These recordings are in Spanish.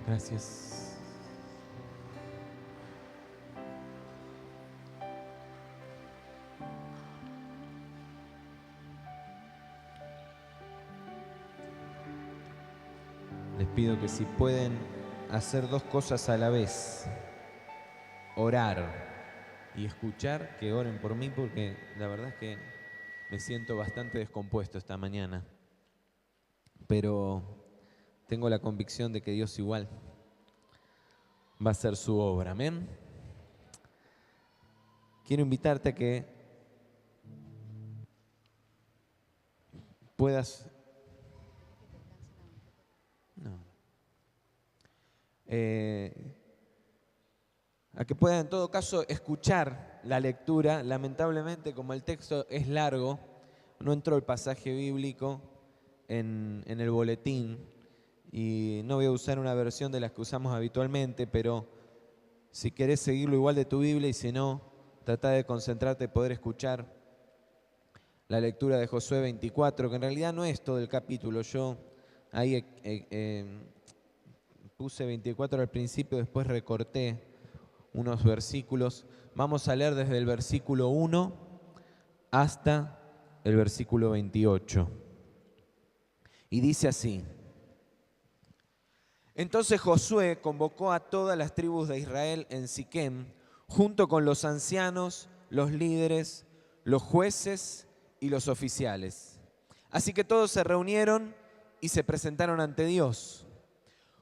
Gracias. Les pido que si pueden hacer dos cosas a la vez, orar y escuchar, que oren por mí, porque la verdad es que me siento bastante descompuesto esta mañana. Pero tengo la convicción de que Dios igual va a hacer su obra. Amén. Quiero invitarte a que puedas... No. A que puedas en todo caso escuchar la lectura. Lamentablemente, como el texto es largo, no entró el pasaje bíblico en el boletín y no voy a usar una versión de las que usamos habitualmente, pero si querés seguirlo igual de tu Biblia y si no, trata de concentrarte y poder escuchar la lectura de Josué 24, que en realidad no es todo el capítulo. Yo ahí puse 24 al principio, después recorté unos versículos. Vamos a leer desde el versículo 1 hasta el versículo 28. Y dice así: Entonces Josué convocó a todas las tribus de Israel en Siquem, junto con los ancianos, los líderes, los jueces y los oficiales. Así que todos se reunieron y se presentaron ante Dios.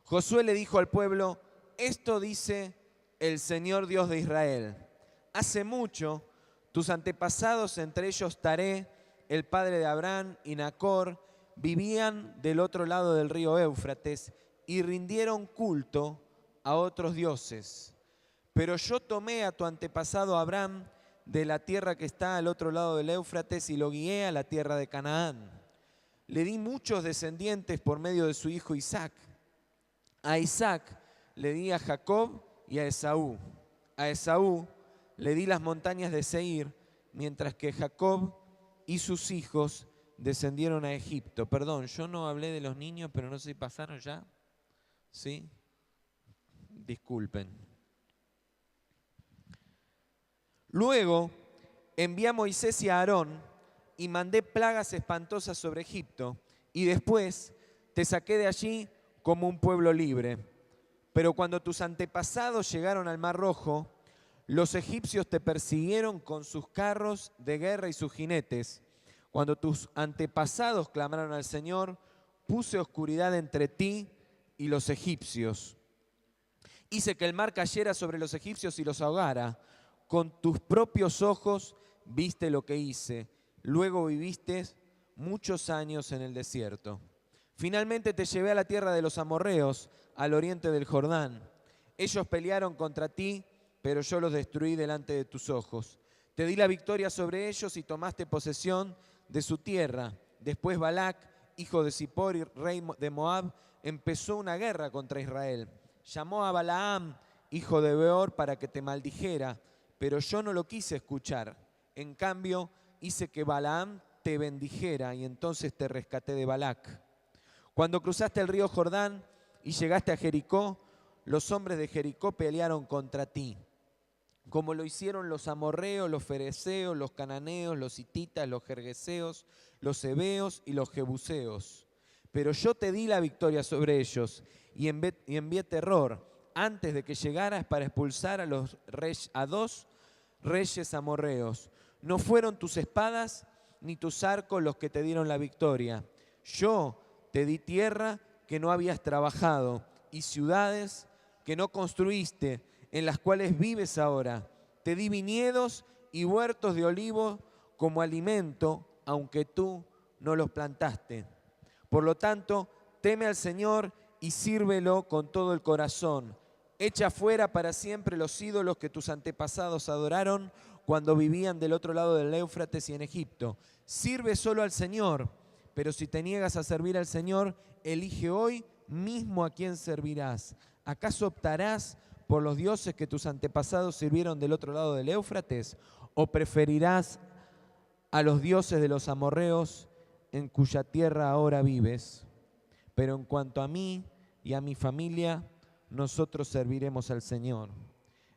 Josué le dijo al pueblo: Esto dice el Señor Dios de Israel: Hace mucho tus antepasados, entre ellos Taré, el padre de Abraham, y Nacor, vivían del otro lado del río Éufrates y rindieron culto a otros dioses. Pero yo tomé a tu antepasado Abraham de la tierra que está al otro lado del Éufrates y lo guié a la tierra de Canaán. Le di muchos descendientes por medio de su hijo Isaac. A Isaac le di a Jacob y a Esaú. A Esaú le di las montañas de Seir, mientras que Jacob y sus hijos descendieron a Egipto. Perdón, yo no hablé de los niños, pero no sé si pasaron ya. ¿Sí? Disculpen. Luego envié a Moisés y a Aarón y mandé plagas espantosas sobre Egipto, y después te saqué de allí como un pueblo libre. Pero cuando tus antepasados llegaron al Mar Rojo, los egipcios te persiguieron con sus carros de guerra y sus jinetes. Cuando tus antepasados clamaron al Señor, puse oscuridad entre ti y los egipcios. Hice que el mar cayera sobre los egipcios y los ahogara. Con tus propios ojos viste lo que hice. Luego viviste muchos años en el desierto. Finalmente te llevé a la tierra de los amorreos, al oriente del Jordán. Ellos pelearon contra ti, pero yo los destruí delante de tus ojos. Te di la victoria sobre ellos y tomaste posesión de su tierra. Después Balac, hijo de Zippor y rey de Moab, empezó una guerra contra Israel. Llamó a Balaam, hijo de Beor, para que te maldijera, pero yo no lo quise escuchar. En cambio, hice que Balaam te bendijera y entonces te rescaté de Balac. Cuando cruzaste el río Jordán y llegaste a Jericó, los hombres de Jericó pelearon contra ti, como lo hicieron los amorreos, los fereceos, los cananeos, los hititas, los gergeseos, los heveos y los jebuseos. Pero yo te di la victoria sobre ellos y envié terror antes de que llegaras para expulsar a dos reyes amorreos. No fueron tus espadas ni tus arcos los que te dieron la victoria. Yo te di tierra que no habías trabajado y ciudades que no construiste, en las cuales vives ahora. Te di viñedos y huertos de olivo como alimento, aunque tú no los plantaste. Por lo tanto, teme al Señor y sírvelo con todo el corazón. Echa fuera para siempre los ídolos que tus antepasados adoraron cuando vivían del otro lado del Éufrates y en Egipto. Sirve solo al Señor, pero si te niegas a servir al Señor, elige hoy mismo a quién servirás. ¿Acaso optarás por los dioses que tus antepasados sirvieron del otro lado del Éufrates? ¿O preferirás a los dioses de los amorreos en cuya tierra ahora vives? Pero en cuanto a mí y a mi familia, nosotros serviremos al Señor.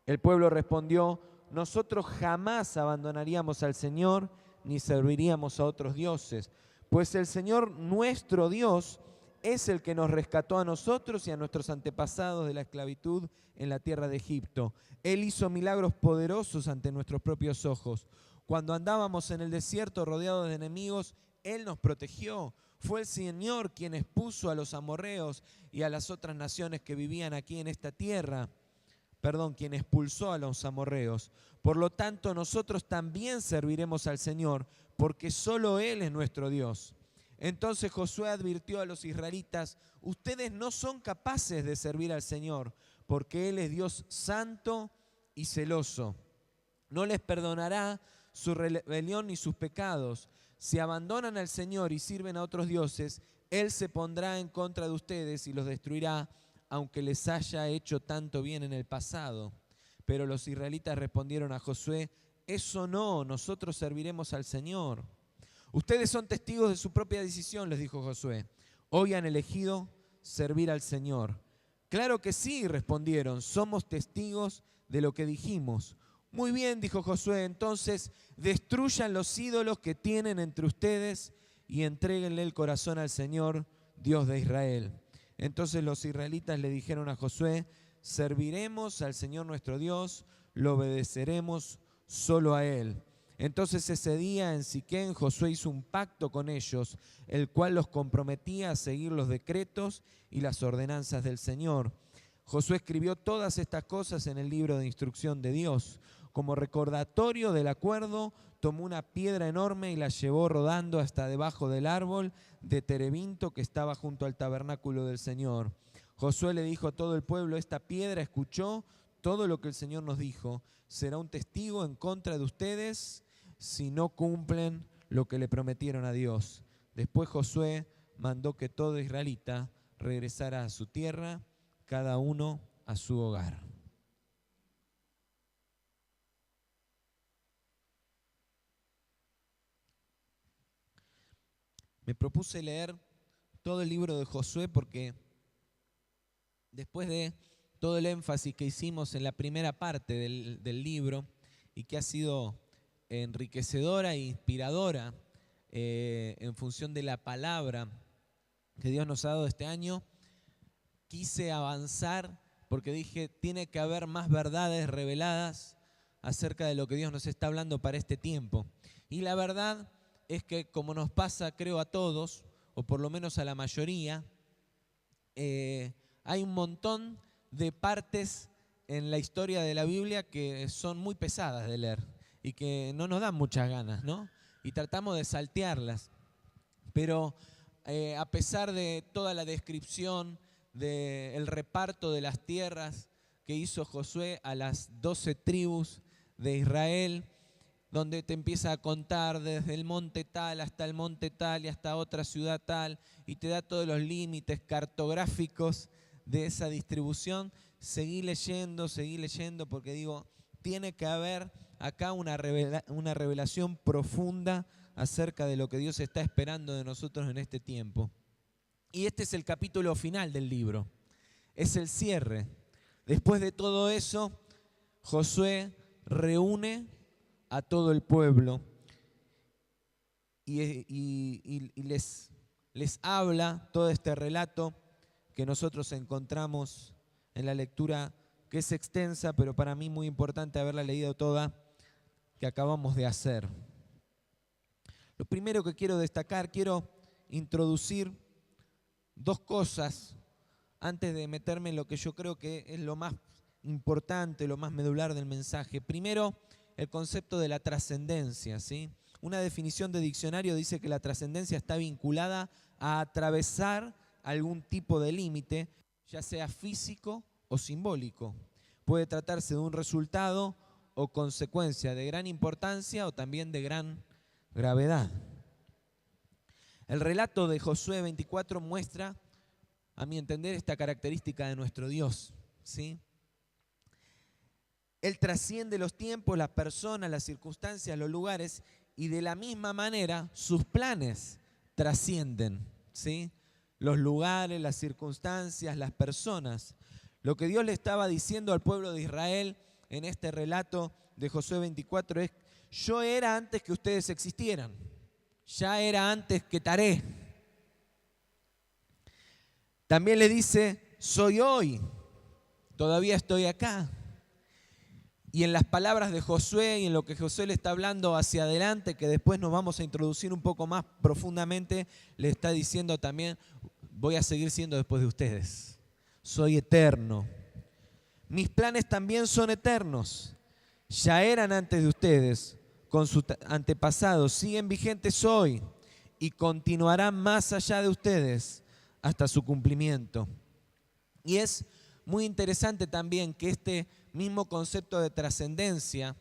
El pueblo respondió: nosotros jamás abandonaríamos al Señor ni serviríamos a otros dioses, pues el Señor nuestro Dios es el que nos rescató a nosotros y a nuestros antepasados de la esclavitud en la tierra de Egipto. Él hizo milagros poderosos ante nuestros propios ojos. Cuando andábamos en el desierto rodeados de enemigos, Él nos protegió. Fue el Señor quien expuso a los amorreos y a las otras naciones que vivían aquí en esta tierra. Quien expulsó a los amorreos. Por lo tanto, nosotros también serviremos al Señor, porque solo Él es nuestro Dios. Entonces Josué advirtió a los israelitas: ustedes no son capaces de servir al Señor, porque Él es Dios santo y celoso. No les perdonará su rebelión ni sus pecados. Si abandonan al Señor y sirven a otros dioses, Él se pondrá en contra de ustedes y los destruirá, aunque les haya hecho tanto bien en el pasado. Pero los israelitas respondieron a Josué: eso no, nosotros serviremos al Señor. Ustedes son testigos de su propia decisión, les dijo Josué. Hoy han elegido servir al Señor. Claro que sí, respondieron, somos testigos de lo que dijimos. Muy bien, dijo Josué, entonces destruyan los ídolos que tienen entre ustedes y entréguenle el corazón al Señor, Dios de Israel. Entonces los israelitas le dijeron a Josué: serviremos al Señor nuestro Dios, lo obedeceremos solo a Él. Entonces ese día en Siquén Josué hizo un pacto con ellos, el cual los comprometía a seguir los decretos y las ordenanzas del Señor. Josué escribió todas estas cosas en el libro de instrucción de Dios. Como recordatorio del acuerdo, tomó una piedra enorme y la llevó rodando hasta debajo del árbol de terebinto que estaba junto al tabernáculo del Señor. Josué le dijo a todo el pueblo: esta piedra escuchó todo lo que el Señor nos dijo. Será un testigo en contra de ustedes si no cumplen lo que le prometieron a Dios. Después Josué mandó que todo israelita regresara a su tierra, cada uno a su hogar. Me propuse leer todo el libro de Josué porque después de todo el énfasis que hicimos en la primera parte del libro y que ha sido enriquecedora e inspiradora en función de la palabra que Dios nos ha dado este año, quise avanzar porque dije, tiene que haber más verdades reveladas acerca de lo que Dios nos está hablando para este tiempo. Y la verdad es que, como nos pasa creo a todos, o por lo menos a la mayoría, hay un montón de partes en la historia de la Biblia que son muy pesadas de leer y que no nos dan muchas ganas, ¿no? Y tratamos de saltearlas. Pero a pesar de toda la descripción del reparto de las tierras que hizo Josué a las 12 tribus de Israel, donde te empieza a contar desde el monte tal hasta el monte tal y hasta otra ciudad tal, y te da todos los límites cartográficos de esa distribución, seguí leyendo, porque digo, tiene que haber acá una revelación profunda acerca de lo que Dios está esperando de nosotros en este tiempo. Y este es el capítulo final del libro, es el cierre. Después de todo eso, Josué reúne a todo el pueblo y les habla todo este relato que nosotros encontramos en la lectura, que es extensa, pero para mí muy importante haberla leído toda, que acabamos de hacer. Lo primero que quiero destacar, quiero introducir dos cosas antes de meterme en lo que yo creo que es lo más importante, lo más medular del mensaje. Primero, el concepto de la trascendencia, ¿sí? Una definición de diccionario dice que la trascendencia está vinculada a atravesar algún tipo de límite, ya sea físico o simbólico. Puede tratarse de un resultado o consecuencia de gran importancia o también de gran gravedad. El relato de Josué 24 muestra, a mi entender, esta característica de nuestro Dios, ¿sí? Él trasciende los tiempos, las personas, las circunstancias, los lugares, y de la misma manera sus planes trascienden, ¿sí? Los lugares, las circunstancias, las personas. Lo que Dios le estaba diciendo al pueblo de Israel en este relato de Josué 24 es: yo era antes que ustedes existieran, ya era antes que Taré. También le dice: soy hoy, todavía estoy acá. Y en las palabras de Josué y en lo que Josué le está hablando hacia adelante, que después nos vamos a introducir un poco más profundamente, le está diciendo también: voy a seguir siendo después de ustedes. Soy eterno. Mis planes también son eternos. Ya eran antes de ustedes, con sus antepasados, siguen vigentes hoy y continuarán más allá de ustedes hasta su cumplimiento. Y es muy interesante también que este mismo concepto de trascendencia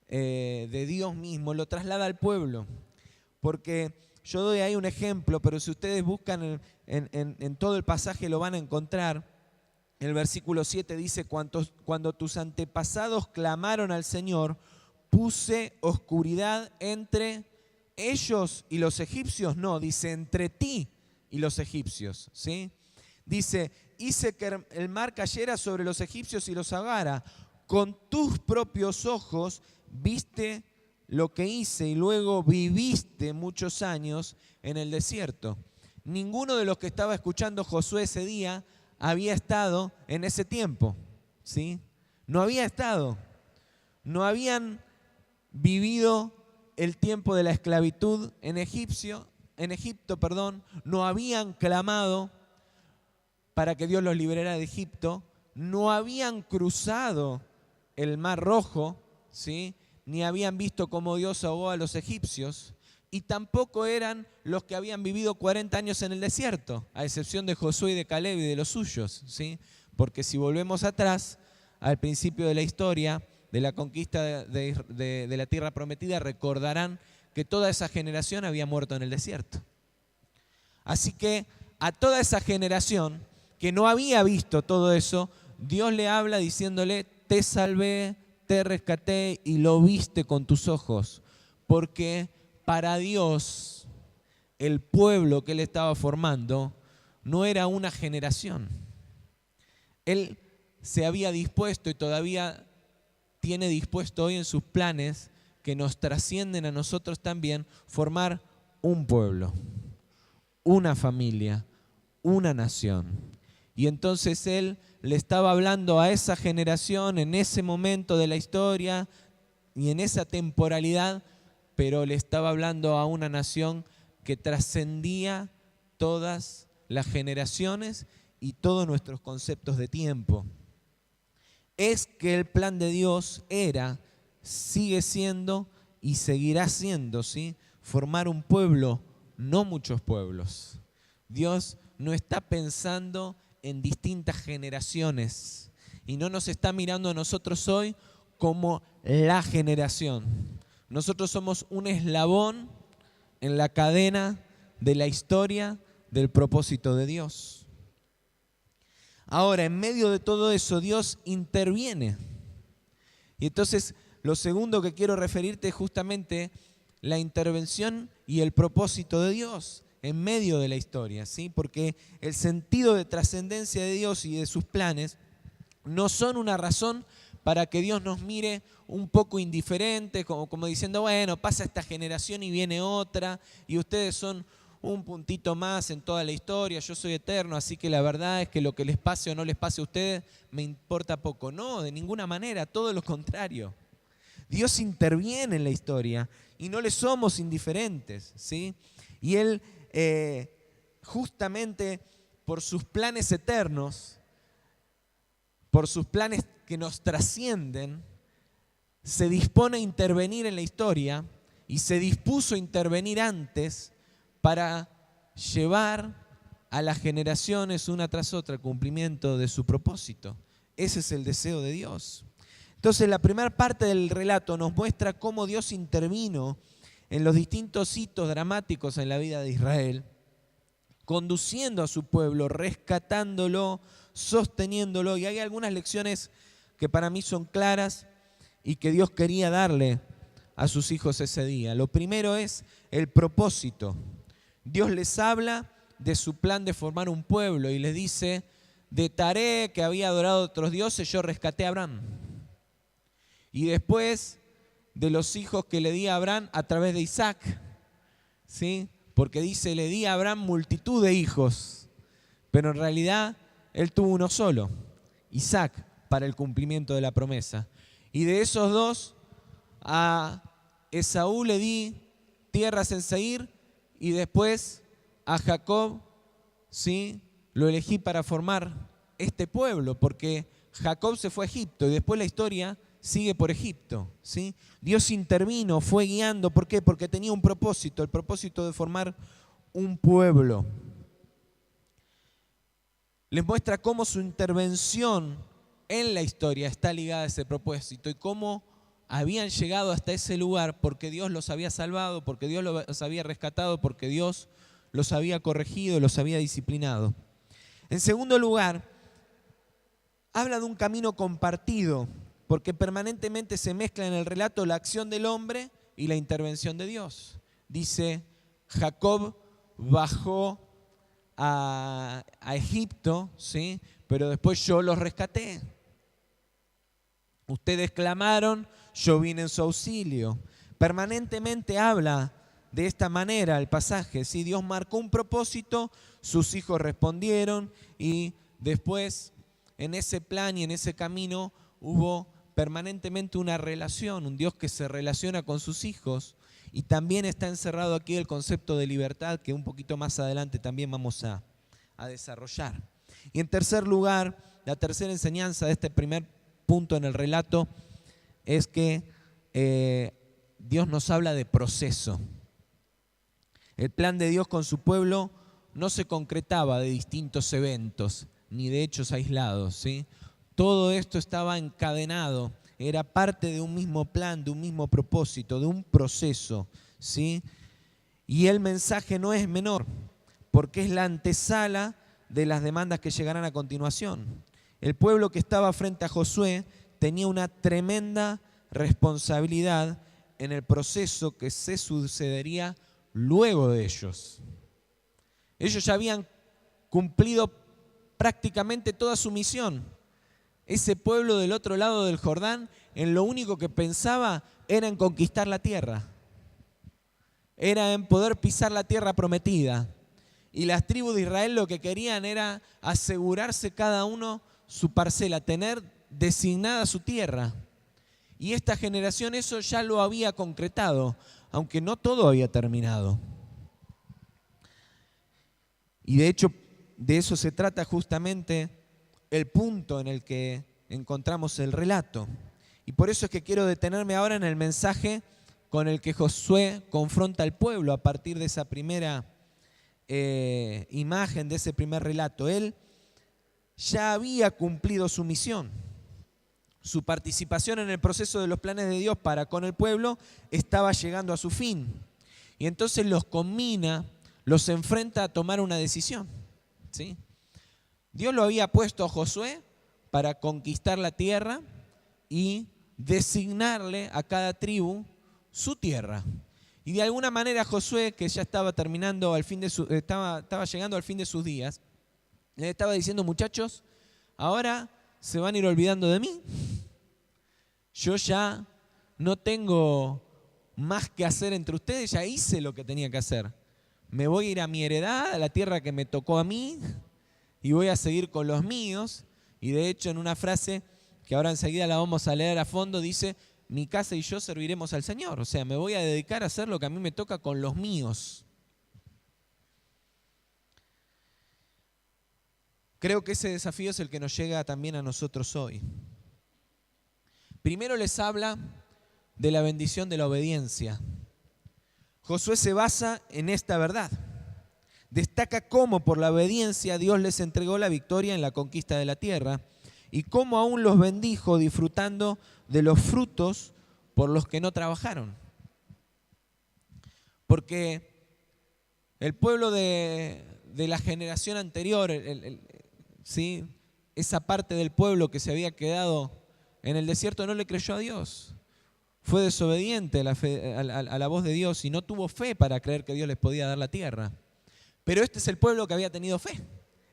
de Dios mismo lo traslada al pueblo, porque yo doy ahí un ejemplo, pero si ustedes buscan en todo el pasaje lo van a encontrar. El versículo 7 dice: cuando tus antepasados clamaron al Señor, puse oscuridad entre ellos y los egipcios. No, dice entre ti y los egipcios, ¿sí? Dice: hice que el mar cayera sobre los egipcios y los ahogara. Con tus propios ojos viste lo que hice y luego viviste muchos años en el desierto. Ninguno de los que estaba escuchando Josué ese día había estado en ese tiempo, ¿sí? No había estado. No habían vivido el tiempo de la esclavitud en Egipto, no habían clamado para que Dios los liberara de Egipto, no habían cruzado el Mar Rojo, ¿sí? Ni habían visto cómo Dios ahogó a los egipcios, y tampoco eran los que habían vivido 40 años en el desierto, a excepción de Josué y de Caleb y de los suyos, ¿sí? Porque si volvemos atrás, al principio de la historia de la conquista de la tierra prometida, recordarán que toda esa generación había muerto en el desierto. Así que a toda esa generación que no había visto todo eso, Dios le habla diciéndole: te salvé, te rescaté y lo viste con tus ojos. Porque para Dios, el pueblo que Él estaba formando no era una generación. Él se había dispuesto y todavía tiene dispuesto hoy en sus planes, que nos trascienden a nosotros también, formar un pueblo, una familia, una nación. Y entonces Él le estaba hablando a esa generación en ese momento de la historia y en esa temporalidad, pero le estaba hablando a una nación que trascendía todas las generaciones y todos nuestros conceptos de tiempo. Es que el plan de Dios era, sigue siendo y seguirá siendo, ¿sí? Formar un pueblo, no muchos pueblos. Dios no está pensando en distintas generaciones y no nos está mirando a nosotros hoy como la generación. Nosotros somos un eslabón en la cadena de la historia del propósito de Dios. Ahora, en medio de todo eso, Dios interviene. Y entonces, lo segundo que quiero referirte es justamente la intervención y el propósito de Dios en medio de la historia, ¿sí? Porque el sentido de trascendencia de Dios y de sus planes no son una razón para que Dios nos mire un poco indiferente, como diciendo: bueno, pasa esta generación y viene otra, y ustedes son un puntito más en toda la historia, yo soy eterno, así que la verdad es que lo que les pase o no les pase a ustedes me importa poco. No, de ninguna manera, todo lo contrario. Dios interviene en la historia y no le somos indiferentes, ¿sí? Y Él, justamente por sus planes eternos, por sus planes que nos trascienden, se dispone a intervenir en la historia y se dispuso a intervenir antes para llevar a las generaciones una tras otra el cumplimiento de su propósito. Ese es el deseo de Dios. Entonces, la primera parte del relato nos muestra cómo Dios intervino en los distintos hitos dramáticos en la vida de Israel, conduciendo a su pueblo, rescatándolo, sosteniéndolo. Y hay algunas lecciones que para mí son claras y que Dios quería darle a sus hijos ese día. Lo primero es el propósito. Dios les habla de su plan de formar un pueblo y les dice: de Taré, que había adorado a otros dioses, yo rescaté a Abraham. Y después de los hijos que le di a Abraham a través de Isaac, ¿sí? Porque dice, le di a Abraham multitud de hijos, pero en realidad él tuvo uno solo, Isaac, para el cumplimiento de la promesa. Y de esos dos, a Esaú le di tierras en Seir, y después a Jacob, ¿sí?, lo elegí para formar este pueblo, porque Jacob se fue a Egipto y después la historia sigue por Egipto, ¿sí? Dios intervino, fue guiando. ¿Por qué? Porque tenía un propósito, el propósito de formar un pueblo. Les muestra cómo su intervención en la historia está ligada a ese propósito y cómo habían llegado hasta ese lugar porque Dios los había salvado, porque Dios los había rescatado, porque Dios los había corregido, los había disciplinado. En segundo lugar, habla de un camino compartido, porque permanentemente se mezcla en el relato la acción del hombre y la intervención de Dios. Dice, Jacob bajó a Egipto, ¿sí?, pero después yo los rescaté. Ustedes clamaron, yo vine en su auxilio. Permanentemente habla de esta manera el pasaje, ¿sí? Dios marcó un propósito, sus hijos respondieron y después en ese plan y en ese camino hubo permanentemente una relación, un Dios que se relaciona con sus hijos, y también está encerrado aquí el concepto de libertad que un poquito más adelante también vamos a desarrollar. Y en tercer lugar, la tercera enseñanza de este primer punto en el relato es que Dios nos habla de proceso. El plan de Dios con su pueblo no se concretaba de distintos eventos ni de hechos aislados, ¿sí? Todo esto estaba encadenado, era parte de un mismo plan, de un mismo propósito, de un proceso, ¿sí? Y el mensaje no es menor, porque es la antesala de las demandas que llegarán a continuación. El pueblo que estaba frente a Josué tenía una tremenda responsabilidad en el proceso que se sucedería luego de ellos. Ellos ya habían cumplido prácticamente toda su misión. Ese pueblo del otro lado del Jordán, en lo único que pensaba era en conquistar la tierra. Era en poder pisar la tierra prometida. Y las tribus de Israel lo que querían era asegurarse cada uno su parcela, tener designada su tierra. Y esta generación eso ya lo había concretado, aunque no todo había terminado. Y de hecho, de eso se trata justamente el punto en el que encontramos el relato. Y por eso es que quiero detenerme ahora en el mensaje con el que Josué confronta al pueblo a partir de esa primera imagen, de ese primer relato. Él ya había cumplido su misión. Su participación en el proceso de los planes de Dios para con el pueblo estaba llegando a su fin. Y entonces los combina, los enfrenta a tomar una decisión, ¿sí? Dios lo había puesto a Josué para conquistar la tierra y designarle a cada tribu su tierra. Y de alguna manera Josué, que ya estaba terminando al fin de estaba llegando al fin de sus días, le estaba diciendo, muchachos, ahora se van a ir olvidando de mí. Yo ya no tengo más que hacer entre ustedes, ya hice lo que tenía que hacer. Me voy a ir a mi heredad, a la tierra que me tocó a mí, y voy a seguir con los míos. Y de hecho, en una frase que ahora enseguida la vamos a leer a fondo, dice, mi casa y yo serviremos al Señor. O sea, me voy a dedicar a hacer lo que a mí me toca con los míos. Creo que ese desafío es el que nos llega también a nosotros hoy. Primero les habla de la bendición de la obediencia. Josué se basa en esta verdad. Destaca cómo por la obediencia Dios les entregó la victoria en la conquista de la tierra y cómo aún los bendijo disfrutando de los frutos por los que no trabajaron. Porque el pueblo de la generación anterior, ¿sí?, esa parte del pueblo que se había quedado en el desierto no le creyó a Dios. Fue desobediente a la voz de Dios y no tuvo fe para creer que Dios les podía dar la tierra. Pero este es el pueblo que había tenido fe.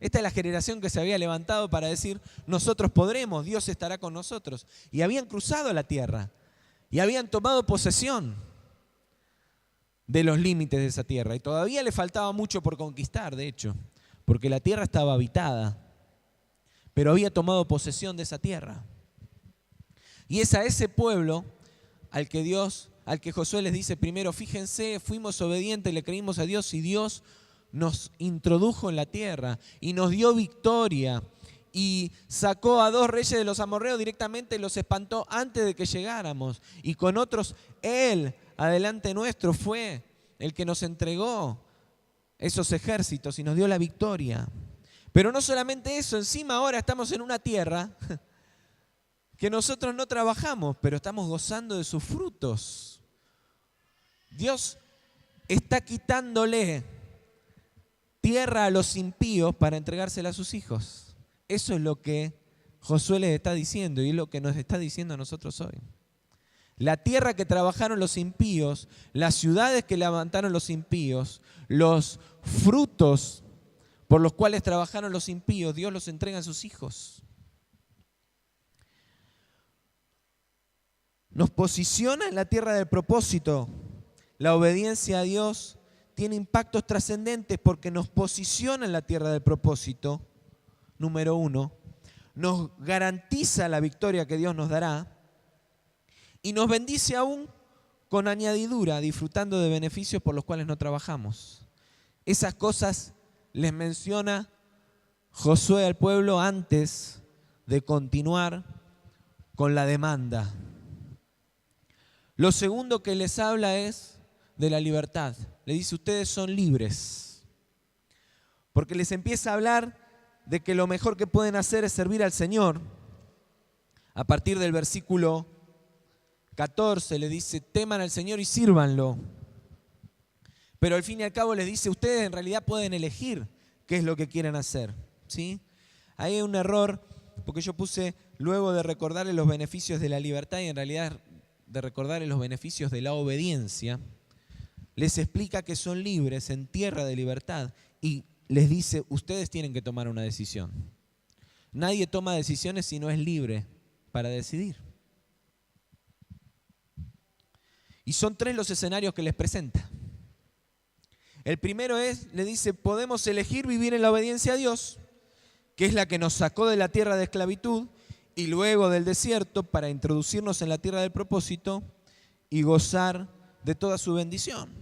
Esta es la generación que se había levantado para decir, nosotros podremos, Dios estará con nosotros. Y habían cruzado la tierra y habían tomado posesión de los límites de esa tierra. Y todavía le faltaba mucho por conquistar, de hecho, porque la tierra estaba habitada, pero había tomado posesión de esa tierra. Y es a ese pueblo al que Josué les dice primero, fíjense, fuimos obedientes, le creímos a Dios y Dios nos introdujo en la tierra y nos dio victoria y sacó a 2 reyes de los amorreos directamente, los espantó antes de que llegáramos. Y con otros, Él, adelante nuestro, fue el que nos entregó esos ejércitos y nos dio la victoria. Pero no solamente eso, encima ahora estamos en una tierra que nosotros no trabajamos, pero estamos gozando de sus frutos. Dios está quitándole tierra a los impíos para entregársela a sus hijos. Eso es lo que Josué les está diciendo y es lo que nos está diciendo a nosotros hoy. La tierra que trabajaron los impíos, las ciudades que levantaron los impíos, los frutos por los cuales trabajaron los impíos, Dios los entrega a sus hijos. Nos posiciona en la tierra del propósito. La obediencia a Dios tiene impactos trascendentes porque nos posiciona en la tierra del propósito, número 1, nos garantiza la victoria que Dios nos dará y nos bendice aún con añadidura, disfrutando de beneficios por los cuales no trabajamos. Esas cosas les menciona Josué al pueblo antes de continuar con la demanda. Lo segundo que les habla es de la libertad. Le dice, ustedes son libres. Porque les empieza a hablar de que lo mejor que pueden hacer es servir al Señor. A partir del versículo 14 le dice, teman al Señor y sírvanlo. Pero al fin y al cabo les dice, ustedes en realidad pueden elegir qué es lo que quieren hacer. ¿Sí? Ahí hay un error, porque yo puse luego de recordarles los beneficios de la libertad y en realidad de recordarles los beneficios de la obediencia, les explica que son libres en tierra de libertad y les dice, ustedes tienen que tomar una decisión. Nadie toma decisiones si no es libre para decidir. Y son 3 los escenarios que les presenta. El primero le dice, podemos elegir vivir en la obediencia a Dios, que es la que nos sacó de la tierra de esclavitud y luego del desierto para introducirnos en la tierra del propósito y gozar de toda su bendición.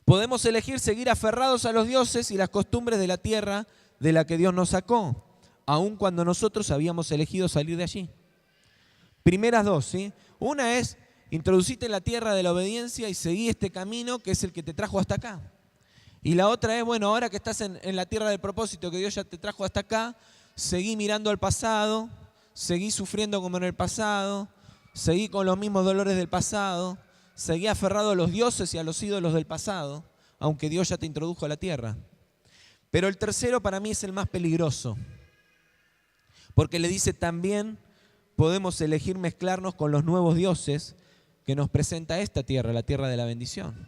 Podemos elegir seguir aferrados a los dioses y las costumbres de la tierra de la que Dios nos sacó, aun cuando nosotros habíamos elegido salir de allí. Primeras 2, ¿sí? Una es, introducite en la tierra de la obediencia y seguí este camino que es el que te trajo hasta acá. Y la otra es, bueno, ahora que estás en la tierra del propósito que Dios ya te trajo hasta acá, seguí mirando al pasado, seguí sufriendo como en el pasado, seguí con los mismos dolores del pasado, seguí aferrado a los dioses y a los ídolos del pasado, aunque Dios ya te introdujo a la tierra. Pero el tercero para mí es el más peligroso, porque le dice también podemos elegir mezclarnos con los nuevos dioses que nos presenta esta tierra, la tierra de la bendición.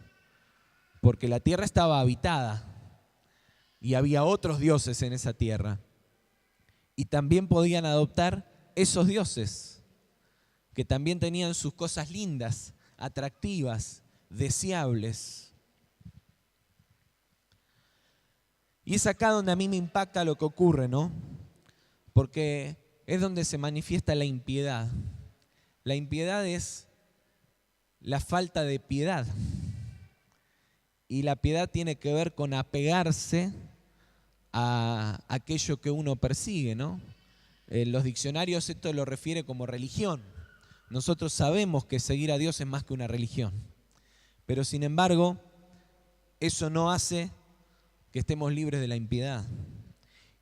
Porque la tierra estaba habitada y había otros dioses en esa tierra. Y también podían adoptar esos dioses, que también tenían sus cosas lindas, atractivas, deseables. Y es acá donde a mí me impacta lo que ocurre, ¿no? Porque es donde se manifiesta la impiedad. La impiedad es la falta de piedad. Y la piedad tiene que ver con apegarse a aquello que uno persigue, ¿no? En los diccionarios esto lo refiere como religión. Nosotros sabemos que seguir a Dios es más que una religión. Pero sin embargo, eso no hace que estemos libres de la impiedad.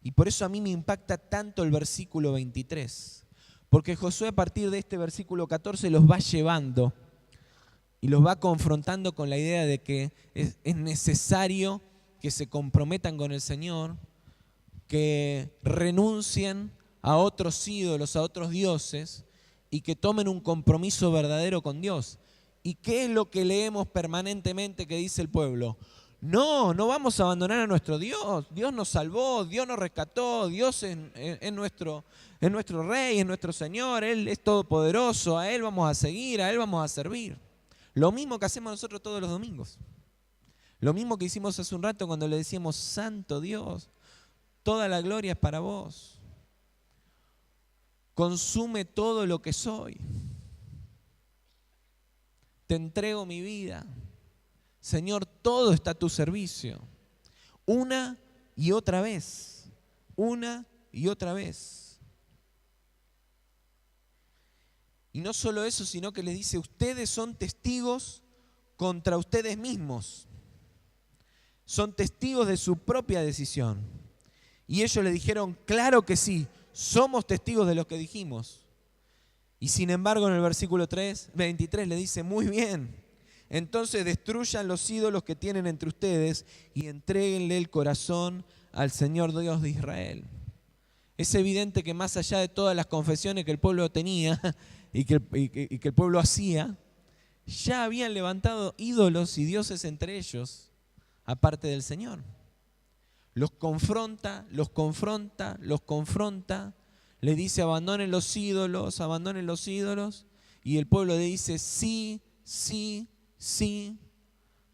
Y por eso a mí me impacta tanto el versículo 23. Porque Josué a partir de este versículo 14 los va llevando y los va confrontando con la idea de que es necesario que se comprometan con el Señor, que renuncien a otros ídolos, a otros dioses y que tomen un compromiso verdadero con Dios. ¿Y qué es lo que leemos permanentemente que dice el pueblo? No vamos a abandonar a nuestro Dios. Dios nos salvó, Dios nos rescató, Dios es nuestro Rey, es nuestro Señor, Él es todopoderoso, a Él vamos a seguir, a Él vamos a servir. Lo mismo que hacemos nosotros todos los domingos. Lo mismo que hicimos hace un rato cuando le decíamos, Santo Dios, toda la gloria es para vos. Consume todo lo que soy. Te entrego mi vida. Señor, todo está a tu servicio. Una y otra vez. Una y otra vez. Y no solo eso, sino que les dice, ustedes son testigos contra ustedes mismos. Son testigos de su propia decisión. Y ellos le dijeron, claro que sí, somos testigos de lo que dijimos. Y sin embargo en el versículo 23 le dice, muy bien, entonces destruyan los ídolos que tienen entre ustedes y entréguenle el corazón al Señor Dios de Israel. Es evidente que más allá de todas las confesiones que el pueblo tenía y que el pueblo hacía, ya habían levantado ídolos y dioses entre ellos, aparte del Señor. Los confronta, le dice abandonen los ídolos, y el pueblo le dice sí,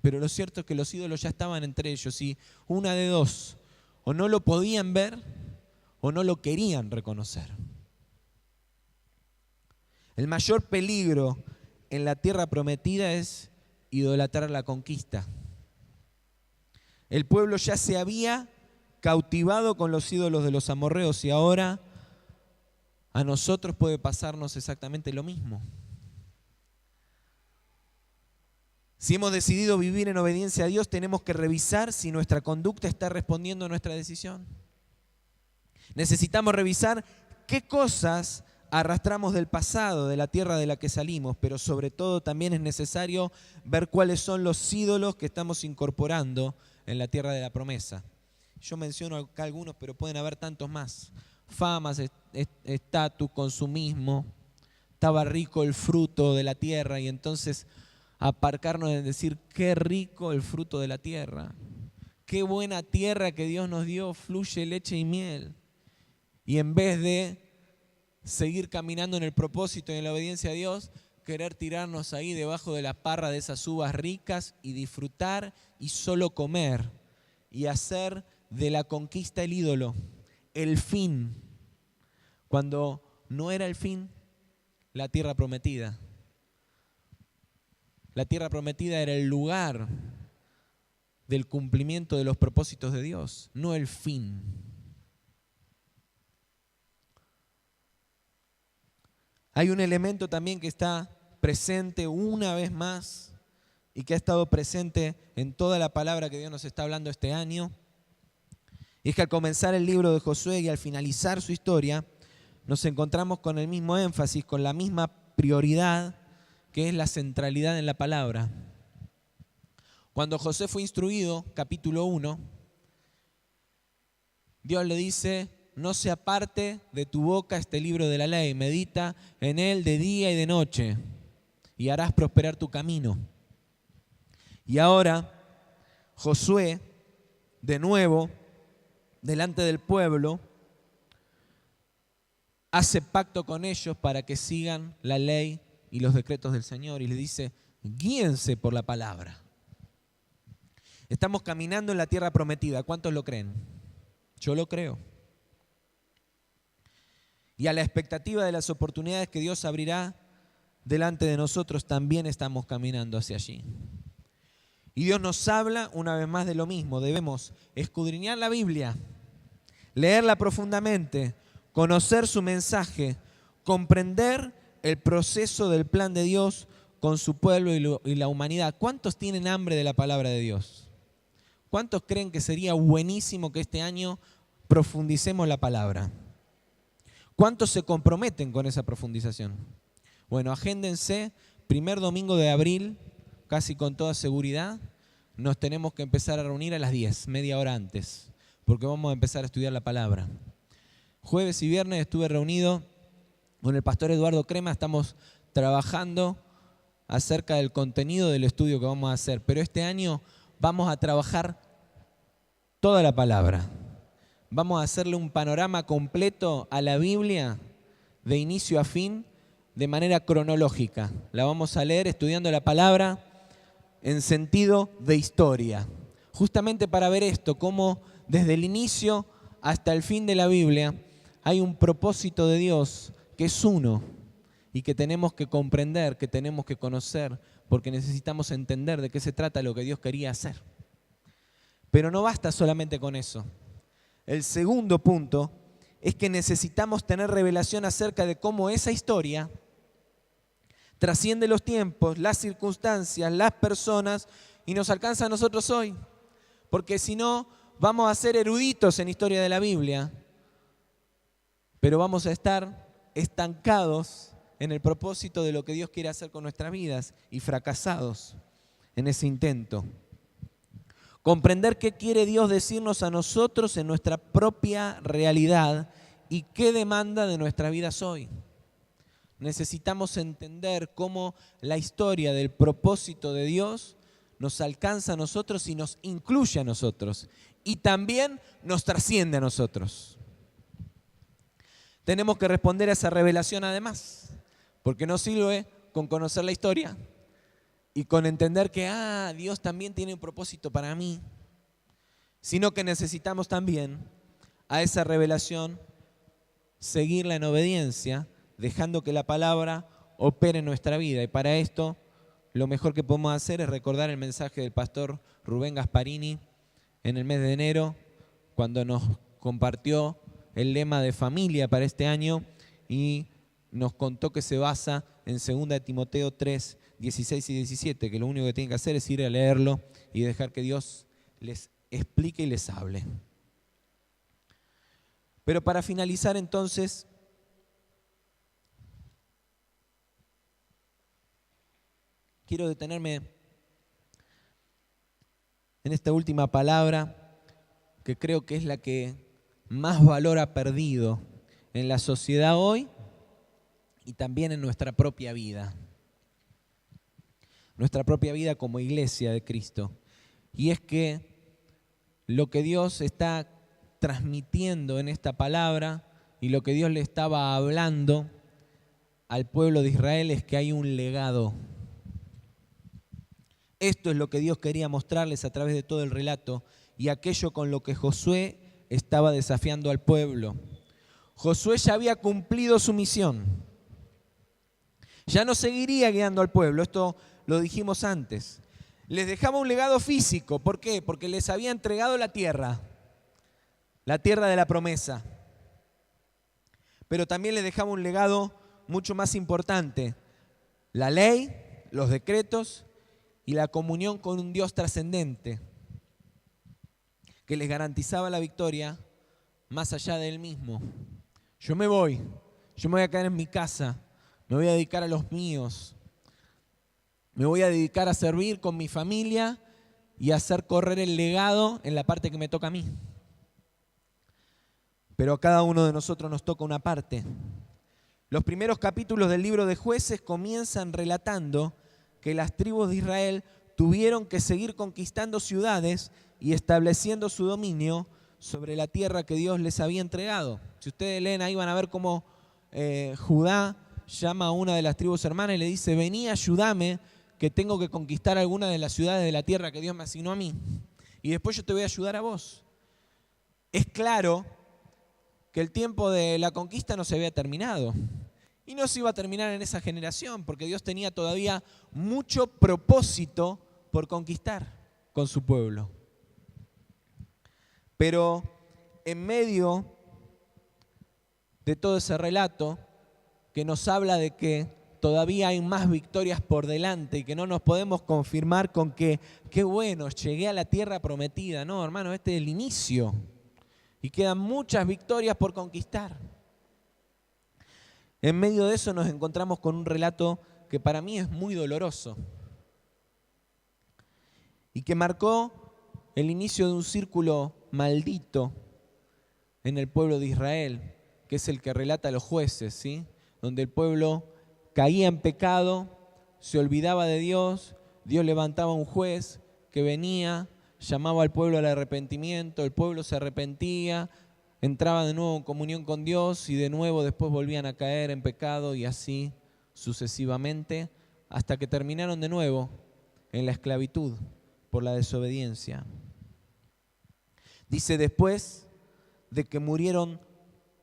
pero lo cierto es que los ídolos ya estaban entre ellos y una de dos, o no lo podían ver o no lo querían reconocer. El mayor peligro en la tierra prometida es idolatrar la conquista. El pueblo ya se había cautivado con los ídolos de los amorreos y ahora a nosotros puede pasarnos exactamente lo mismo. Si hemos decidido vivir en obediencia a Dios, tenemos que revisar si nuestra conducta está respondiendo a nuestra decisión. Necesitamos revisar qué cosas arrastramos del pasado, de la tierra de la que salimos, pero sobre todo también es necesario ver cuáles son los ídolos que estamos incorporando en la tierra de la promesa. Yo menciono acá algunos, pero pueden haber tantos más. Famas, estatus, consumismo. Estaba rico el fruto de la tierra y entonces aparcarnos en decir qué rico el fruto de la tierra. Qué buena tierra que Dios nos dio, fluye leche y miel. Y en vez de seguir caminando en el propósito y en la obediencia a Dios, querer tirarnos ahí debajo de la parra de esas uvas ricas y disfrutar y solo comer y hacer de la conquista el ídolo, el fin, cuando no era el fin la tierra prometida. La tierra prometida era el lugar del cumplimiento de los propósitos de Dios, no el fin. Hay un elemento también que está presente una vez más y que ha estado presente en toda la palabra que Dios nos está hablando este año. Y es que al comenzar el libro de Josué y al finalizar su historia, nos encontramos con el mismo énfasis, con la misma prioridad, que es la centralidad en la palabra. Cuando José fue instruido, capítulo 1, Dios le dice, no se aparte de tu boca este libro de la ley, medita en él de día y de noche y harás prosperar tu camino. Y ahora Josué, de nuevo, delante del pueblo, hace pacto con ellos para que sigan la ley y los decretos del Señor y les dice, guíense por la palabra. Estamos caminando en la tierra prometida, ¿cuántos lo creen? Yo lo creo. Y a la expectativa de las oportunidades que Dios abrirá delante de nosotros, también estamos caminando hacia allí. Y Dios nos habla una vez más de lo mismo. Debemos escudriñar la Biblia, leerla profundamente, conocer su mensaje, comprender el proceso del plan de Dios con su pueblo y la humanidad. ¿Cuántos tienen hambre de la palabra de Dios? ¿Cuántos creen que sería buenísimo que este año profundicemos la palabra? ¿Cuántos se comprometen con esa profundización? Bueno, agéndense, primer domingo de abril, casi con toda seguridad, nos tenemos que empezar a reunir a las 10, media hora antes, porque vamos a empezar a estudiar la palabra. Jueves y viernes estuve reunido con el pastor Eduardo Crema, estamos trabajando acerca del contenido del estudio que vamos a hacer, pero este año vamos a trabajar toda la palabra. Vamos a hacerle un panorama completo a la Biblia de inicio a fin de manera cronológica. La vamos a leer estudiando la palabra en sentido de historia. Justamente para ver esto, cómo desde el inicio hasta el fin de la Biblia hay un propósito de Dios que es uno y que tenemos que comprender, que tenemos que conocer, porque necesitamos entender de qué se trata lo que Dios quería hacer. Pero no basta solamente con eso. El segundo punto es que necesitamos tener revelación acerca de cómo esa historia trasciende los tiempos, las circunstancias, las personas y nos alcanza a nosotros hoy. Porque si no, vamos a ser eruditos en historia de la Biblia, pero vamos a estar estancados en el propósito de lo que Dios quiere hacer con nuestras vidas y fracasados en ese intento. Comprender qué quiere Dios decirnos a nosotros en nuestra propia realidad y qué demanda de nuestras vidas hoy. Necesitamos entender cómo la historia del propósito de Dios nos alcanza a nosotros y nos incluye a nosotros y también nos trasciende a nosotros. Tenemos que responder a esa revelación además, porque no sirve con conocer la historia y con entender que Dios también tiene un propósito para mí, sino que necesitamos también a esa revelación seguirla en obediencia, dejando que la palabra opere en nuestra vida. Y para esto, lo mejor que podemos hacer es recordar el mensaje del pastor Rubén Gasparini en el mes de enero, cuando nos compartió el lema de familia para este año y nos contó que se basa en 2 Timoteo 3, 16 y 17, que lo único que tienen que hacer es ir a leerlo y dejar que Dios les explique y les hable. Pero para finalizar entonces, quiero detenerme en esta última palabra que creo que es la que más valor ha perdido en la sociedad hoy y también en nuestra propia vida. Nuestra propia vida como iglesia de Cristo. Y es que lo que Dios está transmitiendo en esta palabra y lo que Dios le estaba hablando al pueblo de Israel es que hay un legado. Esto es lo que Dios quería mostrarles a través de todo el relato y aquello con lo que Josué estaba desafiando al pueblo. Josué ya había cumplido su misión. Ya no seguiría guiando al pueblo, esto lo dijimos antes. Les dejaba un legado físico, ¿por qué? Porque les había entregado la tierra de la promesa. Pero también les dejaba un legado mucho más importante, la ley, los decretos y la comunión con un Dios trascendente, que les garantizaba la victoria más allá de él mismo. Yo me voy a quedar en mi casa, me voy a dedicar a los míos, me voy a dedicar a servir con mi familia y a hacer correr el legado en la parte que me toca a mí. Pero a cada uno de nosotros nos toca una parte. Los primeros capítulos del libro de Jueces comienzan relatando que las tribus de Israel tuvieron que seguir conquistando ciudades y estableciendo su dominio sobre la tierra que Dios les había entregado. Si ustedes leen ahí van a ver cómo Judá llama a una de las tribus hermanas y le dice: vení, ayúdame, que tengo que conquistar alguna de las ciudades de la tierra que Dios me asignó a mí. Y después yo te voy a ayudar a vos. Es claro que el tiempo de la conquista no se había terminado. Y no se iba a terminar en esa generación, porque Dios tenía todavía mucho propósito por conquistar con su pueblo. Pero en medio de todo ese relato que nos habla de que todavía hay más victorias por delante y que no nos podemos conformar con que, qué bueno, llegué a la tierra prometida. No, hermano, este es el inicio. Y quedan muchas victorias por conquistar. En medio de eso nos encontramos con un relato que para mí es muy doloroso y que marcó el inicio de un círculo maldito en el pueblo de Israel, que es el que relata los Jueces, ¿sí? Donde el pueblo caía en pecado, se olvidaba de Dios, Dios levantaba un juez que venía, llamaba al pueblo al arrepentimiento, el pueblo se arrepentía, entraba de nuevo en comunión con Dios y de nuevo después volvían a caer en pecado y así sucesivamente hasta que terminaron de nuevo en la esclavitud por la desobediencia. Dice, después de que murieron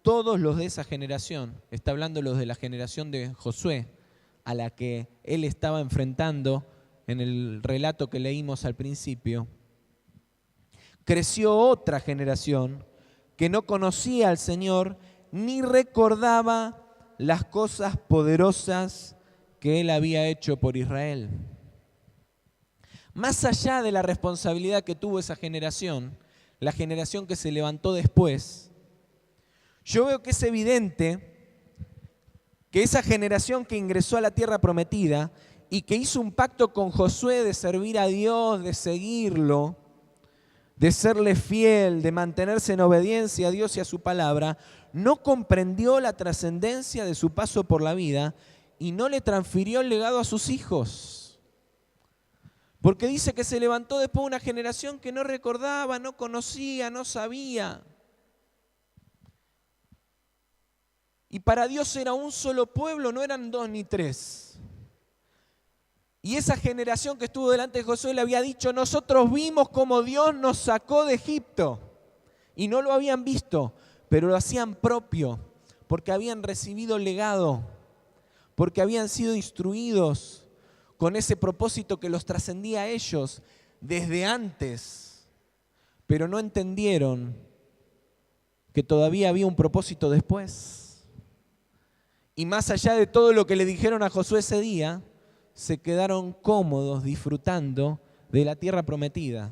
todos los de esa generación, está hablando los de la generación de Josué, a la que él estaba enfrentando en el relato que leímos al principio, creció otra generación que no conocía al Señor ni recordaba las cosas poderosas que Él había hecho por Israel. Más allá de la responsabilidad que tuvo esa generación, la generación que se levantó después, yo veo que es evidente que esa generación que ingresó a la tierra prometida y que hizo un pacto con Josué de servir a Dios, de seguirlo, de serle fiel, de mantenerse en obediencia a Dios y a su palabra, no comprendió la trascendencia de su paso por la vida y no le transfirió el legado a sus hijos. Porque dice que se levantó después una generación que no recordaba, no conocía, no sabía. Y para Dios era un solo pueblo, no eran 2 ni 3. Y esa generación que estuvo delante de Josué le había dicho, nosotros vimos cómo Dios nos sacó de Egipto. Y no lo habían visto, pero lo hacían propio, porque habían recibido legado, porque habían sido instruidos con ese propósito que los trascendía a ellos desde antes. Pero no entendieron que todavía había un propósito después. Y más allá de todo lo que le dijeron a Josué ese día, se quedaron cómodos disfrutando de la tierra prometida.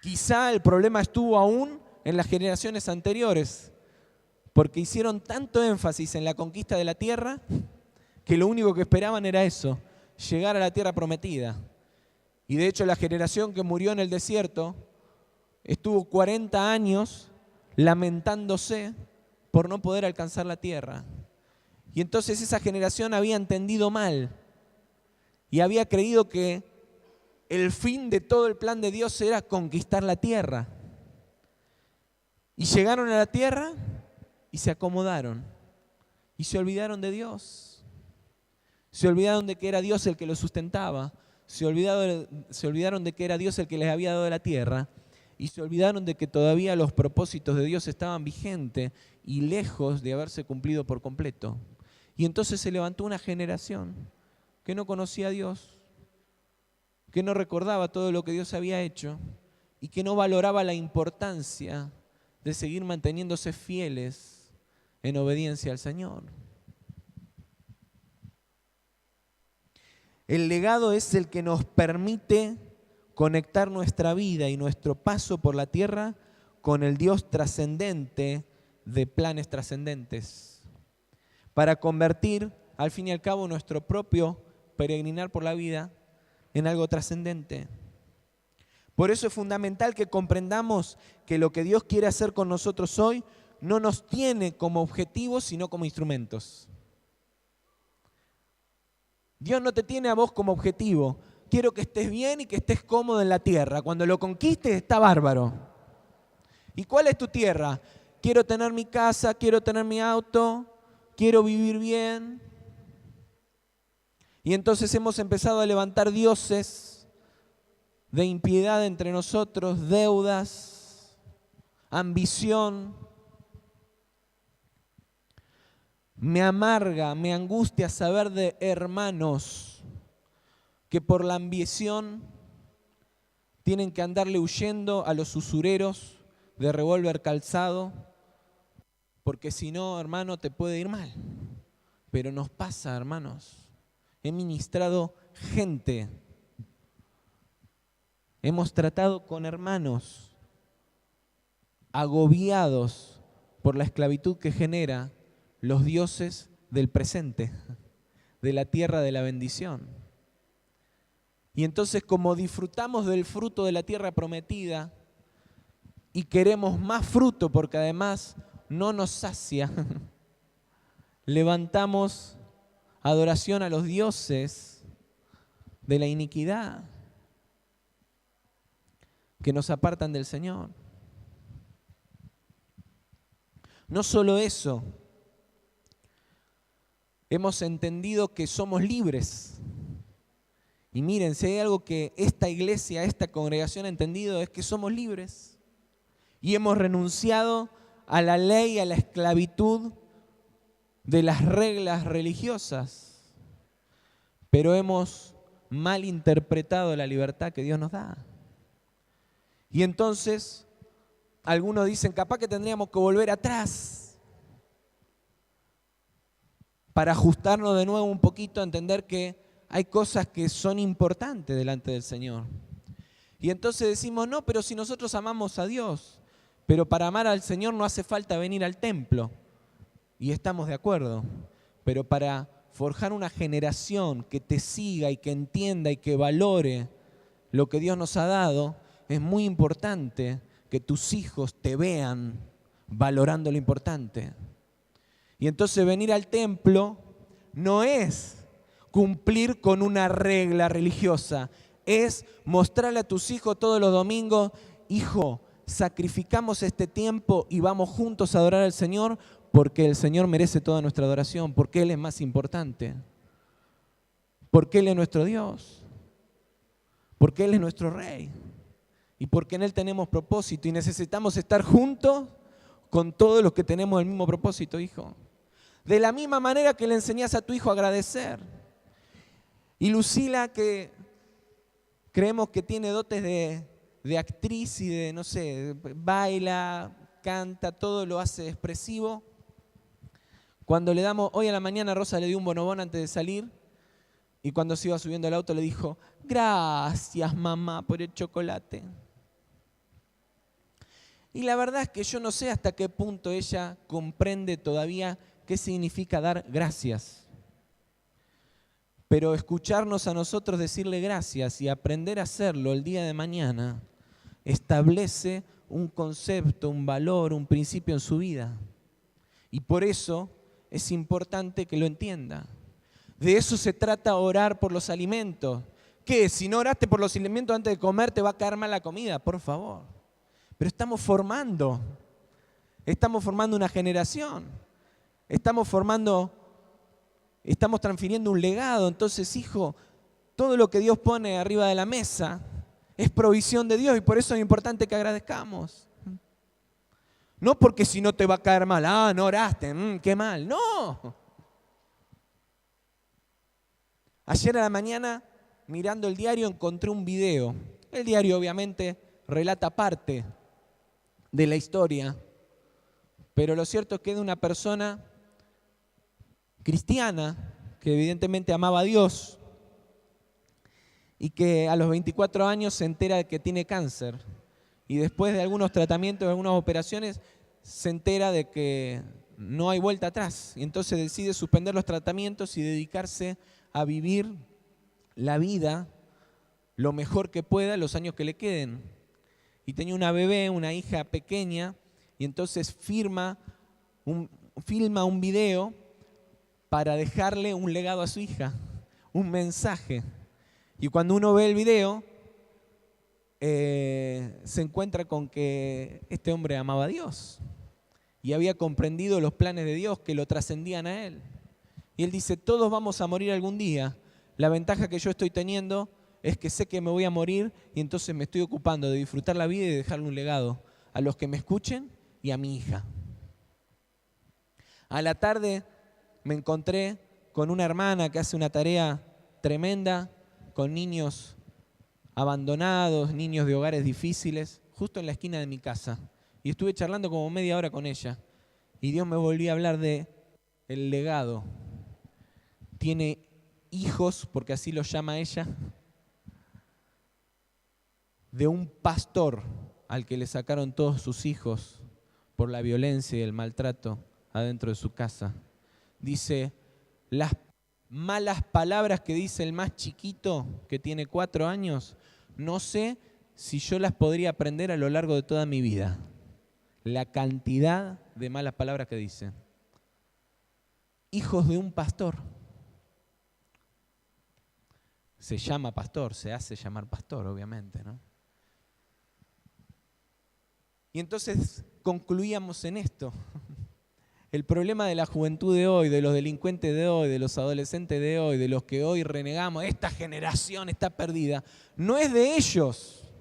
Quizá el problema estuvo aún en las generaciones anteriores, porque hicieron tanto énfasis en la conquista de la tierra que lo único que esperaban era eso, llegar a la tierra prometida. Y de hecho la generación que murió en el desierto estuvo 40 años lamentándose por no poder alcanzar la tierra. Y entonces esa generación había entendido mal y había creído que el fin de todo el plan de Dios era conquistar la tierra. Y llegaron a la tierra y se acomodaron y se olvidaron de Dios. Se olvidaron de que era Dios el que los sustentaba, se olvidaron de que era Dios el que les había dado la tierra y se olvidaron de que todavía los propósitos de Dios estaban vigentes y lejos de haberse cumplido por completo. Y entonces se levantó una generación que no conocía a Dios, que no recordaba todo lo que Dios había hecho y que no valoraba la importancia de seguir manteniéndose fieles en obediencia al Señor. El legado es el que nos permite conectar nuestra vida y nuestro paso por la tierra con el Dios trascendente de planes trascendentes, para convertir, al fin y al cabo, nuestro propio peregrinar por la vida en algo trascendente. Por eso es fundamental que comprendamos que lo que Dios quiere hacer con nosotros hoy no nos tiene como objetivos, sino como instrumentos. Dios no te tiene a vos como objetivo. Quiero que estés bien y que estés cómodo en la tierra. Cuando lo conquistes está bárbaro. ¿Y cuál es tu tierra? Quiero tener mi casa, quiero tener mi auto, quiero vivir bien. Y entonces hemos empezado a levantar dioses de impiedad entre nosotros, deudas, ambición. Me amarga, me angustia saber de hermanos que por la ambición tienen que andarle huyendo a los usureros de revólver calzado, porque si no, hermano, te puede ir mal. Pero nos pasa, hermanos. He ministrado gente. Hemos tratado con hermanos agobiados por la esclavitud que genera los dioses del presente, de la tierra de la bendición. Y entonces, como disfrutamos del fruto de la tierra prometida y queremos más fruto porque además no nos sacia, levantamos adoración a los dioses de la iniquidad. que nos apartan del Señor. No solo eso, hemos entendido que somos libres. Y miren, si hay algo que esta iglesia, esta congregación ha entendido, es que somos libres. Y hemos renunciado a la ley, a la esclavitud de las reglas religiosas. Pero hemos malinterpretado la libertad que Dios nos da. Y entonces, algunos dicen, capaz que tendríamos que volver atrás para ajustarnos de nuevo un poquito a entender que hay cosas que son importantes delante del Señor. Y entonces decimos, no, pero si nosotros amamos a Dios, pero para amar al Señor no hace falta venir al templo. Y estamos de acuerdo. Pero para forjar una generación que te siga y que entienda y que valore lo que Dios nos ha dado, es muy importante que tus hijos te vean valorando lo importante. Y entonces venir al templo no es cumplir con una regla religiosa, es mostrarle a tus hijos todos los domingos, hijo, sacrificamos este tiempo y vamos juntos a adorar al Señor porque el Señor merece toda nuestra adoración, porque Él es más importante, porque Él es nuestro Dios, porque Él es nuestro Rey y porque en Él tenemos propósito y necesitamos estar juntos con todos los que tenemos el mismo propósito, hijo. De la misma manera que le enseñás a tu hijo a agradecer. Y Lucila, que creemos que tiene dotes de actriz y de, no sé, baila, canta, todo lo hace expresivo. Cuando le damos, hoy a la mañana Rosa le dio un bonobón antes de salir y cuando se iba subiendo al auto le dijo, gracias mamá por el chocolate. Y la verdad es que yo no sé hasta qué punto ella comprende todavía qué significa dar gracias. Pero escucharnos a nosotros decirle gracias y aprender a hacerlo el día de mañana establece un concepto, un valor, un principio en su vida. Y por eso es importante que lo entienda. De eso se trata orar por los alimentos. ¿Qué? Si no oraste por los alimentos antes de comer, te va a caer mal la comida, por favor. Pero estamos formando una generación, estamos transfiriendo un legado. Entonces, hijo, todo lo que Dios pone arriba de la mesa es provisión de Dios y por eso es importante que agradezcamos. No porque si no te va a caer mal, no oraste, qué mal, no. Ayer a la mañana, mirando el diario, encontré un video. El diario obviamente relata parte de la historia, pero lo cierto es que es de una persona cristiana que evidentemente amaba a Dios y que a los 24 años se entera de que tiene cáncer y después de algunos tratamientos, de algunas operaciones, se entera de que no hay vuelta atrás y entonces decide suspender los tratamientos y dedicarse a vivir la vida lo mejor que pueda los años que le queden. Y tenía una bebé, una hija pequeña, y entonces filma un video para dejarle un legado a su hija, un mensaje. Y cuando uno ve el video, se encuentra con que este hombre amaba a Dios y había comprendido los planes de Dios que lo trascendían a él. Y él dice, todos vamos a morir algún día. La ventaja que yo estoy teniendo es que sé que me voy a morir y entonces me estoy ocupando de disfrutar la vida y de dejarle un legado a los que me escuchen y a mi hija. A la tarde me encontré con una hermana que hace una tarea tremenda con niños abandonados, niños de hogares difíciles, justo en la esquina de mi casa. Y estuve charlando como media hora con ella. Y Dios me volvió a hablar de el legado. Tiene hijos, porque así los llama ella, de un pastor al que le sacaron todos sus hijos por la violencia y el maltrato adentro de su casa. Dice, las malas palabras que dice el más chiquito, que tiene 4 años, no sé si yo las podría aprender a lo largo de toda mi vida. La cantidad de malas palabras que dice. Hijos de un pastor. Se llama pastor, se hace llamar pastor, obviamente, ¿no? Y entonces concluíamos en esto. El problema de la juventud de hoy, de los delincuentes de hoy, de los adolescentes de hoy, de los que hoy renegamos, esta generación está perdida, no es de ellos.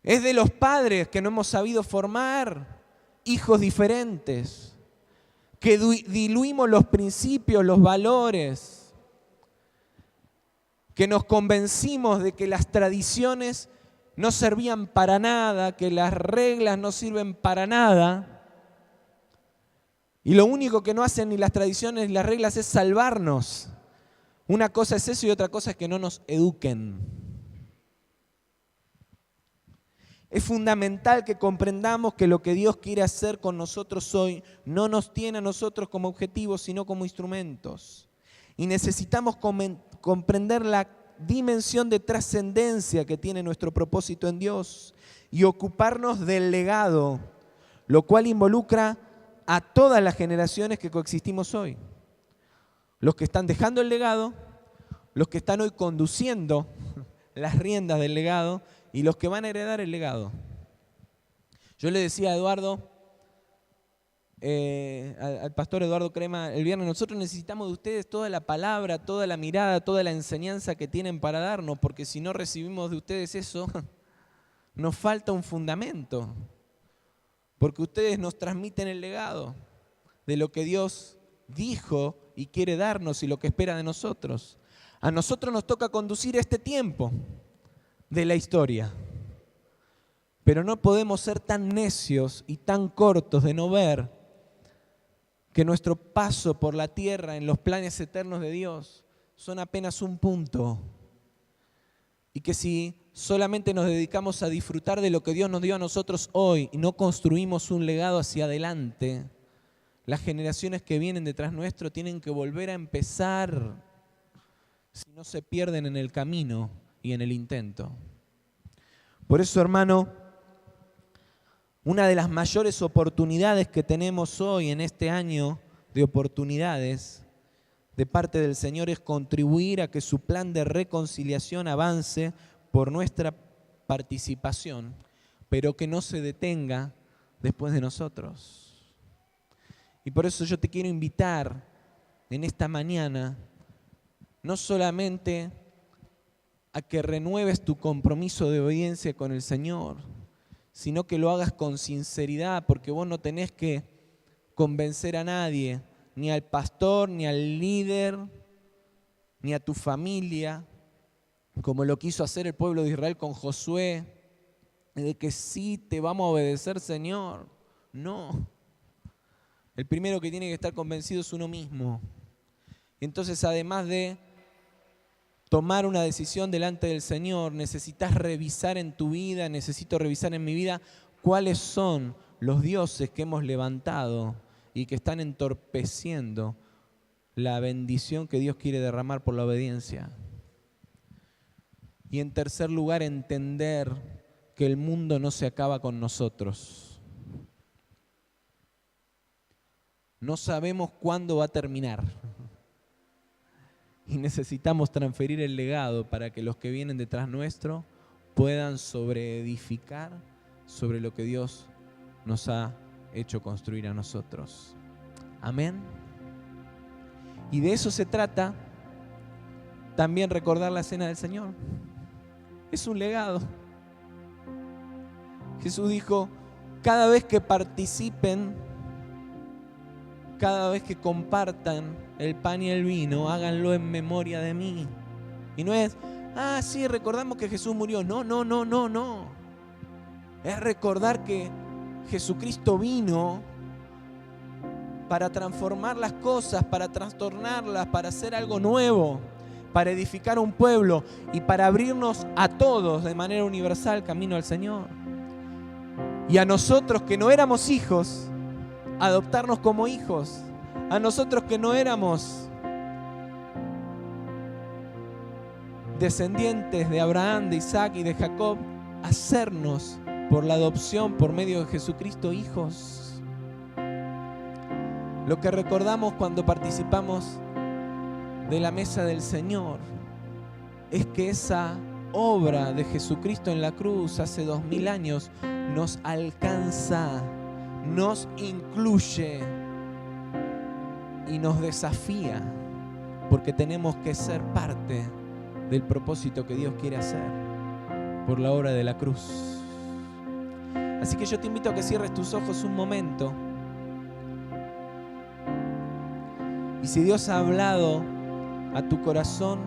Es de los padres que no hemos sabido formar hijos diferentes, que diluimos los principios, los valores, que nos convencimos de que las tradiciones no servían para nada, que las reglas no sirven para nada. Y lo único que no hacen ni las tradiciones ni las reglas es salvarnos. Una cosa es eso y otra cosa es que no nos eduquen. Es fundamental que comprendamos que lo que Dios quiere hacer con nosotros hoy no nos tiene a nosotros como objetivos, sino como instrumentos. Y necesitamos comprender la dimensión de trascendencia que tiene nuestro propósito en Dios y ocuparnos del legado, lo cual involucra a todas las generaciones que coexistimos hoy. Los que están dejando el legado, los que están hoy conduciendo las riendas del legado y los que van a heredar el legado. Yo le decía a Eduardo, al pastor Eduardo Crema el viernes, nosotros necesitamos de ustedes toda la palabra, toda la mirada, toda la enseñanza que tienen para darnos, porque si no recibimos de ustedes eso, nos falta un fundamento. Porque ustedes nos transmiten el legado de lo que Dios dijo y quiere darnos y lo que espera de nosotros. A nosotros nos toca conducir este tiempo de la historia. Pero no podemos ser tan necios y tan cortos de no ver que nuestro paso por la tierra en los planes eternos de Dios son apenas un punto. Y que si solamente nos dedicamos a disfrutar de lo que Dios nos dio a nosotros hoy y no construimos un legado hacia adelante, las generaciones que vienen detrás nuestro tienen que volver a empezar si no se pierden en el camino y en el intento. Por eso, hermano, una de las mayores oportunidades que tenemos hoy en este año de oportunidades de parte del Señor es contribuir a que su plan de reconciliación avance por nuestra participación, pero que no se detenga después de nosotros. Y por eso yo te quiero invitar en esta mañana, no solamente a que renueves tu compromiso de obediencia con el Señor, sino que lo hagas con sinceridad, porque vos no tenés que convencer a nadie, ni al pastor, ni al líder, ni a tu familia, como lo quiso hacer el pueblo de Israel con Josué, de que sí te vamos a obedecer, Señor. No. El primero que tiene que estar convencido es uno mismo. Entonces, además de tomar una decisión delante del Señor, necesitas revisar en tu vida, necesito revisar en mi vida cuáles son los dioses que hemos levantado y que están entorpeciendo la bendición que Dios quiere derramar por la obediencia. Y en tercer lugar, entender que el mundo no se acaba con nosotros. No sabemos cuándo va a terminar. Y necesitamos transferir el legado para que los que vienen detrás nuestro puedan sobreedificar sobre lo que Dios nos ha hecho construir a nosotros. Amén. Y de eso se trata también recordar la cena del Señor. Es un legado. Jesús dijo, cada vez que participen, cada vez que compartan el pan y el vino, háganlo en memoria de mí. Y no es, sí, recordamos que Jesús murió. No. Es recordar que Jesucristo vino para transformar las cosas, para trastornarlas, para hacer algo nuevo, para edificar un pueblo y para abrirnos a todos de manera universal camino al Señor. Y a nosotros que no éramos hijos, adoptarnos como hijos. A nosotros que no éramos descendientes de Abraham, de Isaac y de Jacob, hacernos por la adopción por medio de Jesucristo hijos. Lo que recordamos cuando participamos de la mesa del Señor es que esa obra de Jesucristo en la cruz hace 2000 años nos alcanza, nos incluye y nos desafía, porque tenemos que ser parte del propósito que Dios quiere hacer por la obra de la cruz. Así que yo te invito a que cierres tus ojos un momento. Y si Dios ha hablado a tu corazón,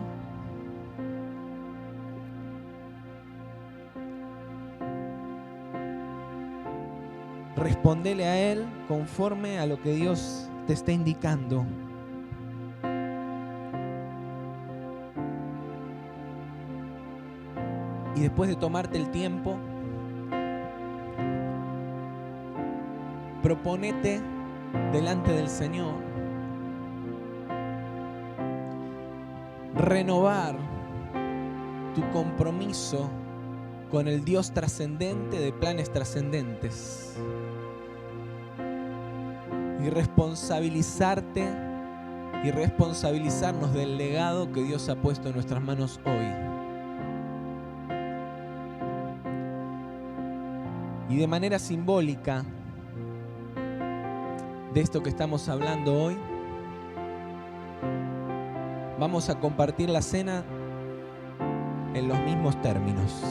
respondele a Él conforme a lo que Dios te está indicando. Y después de tomarte el tiempo, proponete delante del Señor renovar tu compromiso con el Dios trascendente de planes trascendentes y responsabilizarte y responsabilizarnos del legado que Dios ha puesto en nuestras manos hoy. Y de manera simbólica de esto que estamos hablando hoy, vamos a compartir la cena en los mismos términos.